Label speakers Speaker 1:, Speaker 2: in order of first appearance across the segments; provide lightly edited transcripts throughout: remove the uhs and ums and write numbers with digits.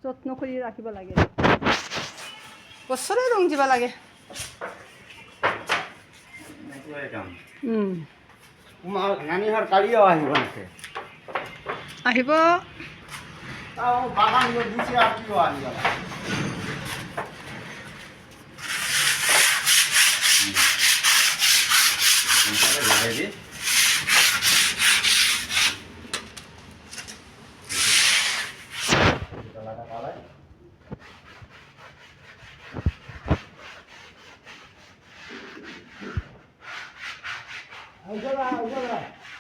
Speaker 1: যত্ন কৰি ৰাখিব লাগে বছৰে ৰং দিব লাগে
Speaker 2: তোমাৰ নানীহাৰ কালিও আহিব নেকি
Speaker 1: আহিব
Speaker 2: বাগান দিছে আৰু কিয় আহিব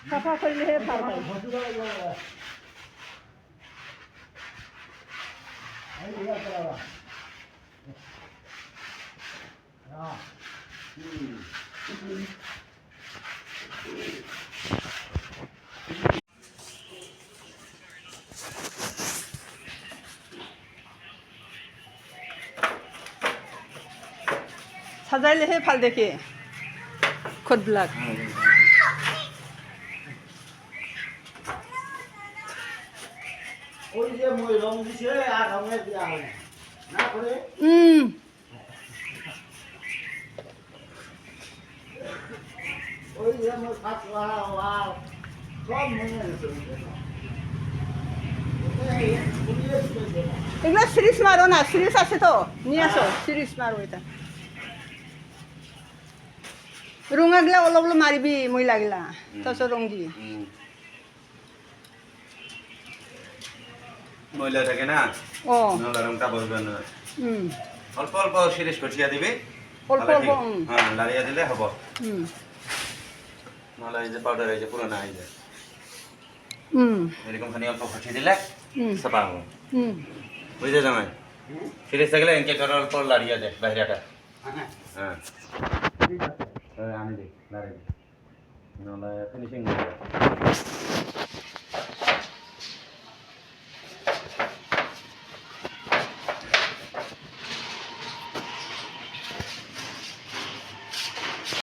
Speaker 1: চাফা কৰিলেহে ভাল হয় সাজাইলেহে ভাল দেখে খোদবিলাক
Speaker 2: ওই যে মই রং দিছে আর রঙে দিয়া হয় না করে ওই যে মই কাট ওয়া ওয়া সব মনে আছে
Speaker 1: এগুলো সিরিজ মারো না সিরিজ আছে তো নিয়ে আসো সিরিজ মারো এটা রঙাগুলা অলপ অলপ মারিবি ময়লাগুলা তাৰপিছত ৰং দিবি
Speaker 3: ময়লা থাকে না ময়লা রংটা বসবে না অল্প অল্প সিরিজ কঠিয়া দিবি
Speaker 1: অল্প অল্প
Speaker 3: হ্যাঁ লাড়িয়া দিলে হব নাহলে এই যে পাউডার এই যে পুরোনো এই যে এরকম খানি অল্প কঠিয়ে দিলে সাফা হবো বুঝতে জামাই সিরিজ থাকলে এনকে করে অল্প লাড়িয়া দে বাইরেটা হ্যাঁ আমি দিই লাড়িয়ে দিই নাহলে ফিনিশিং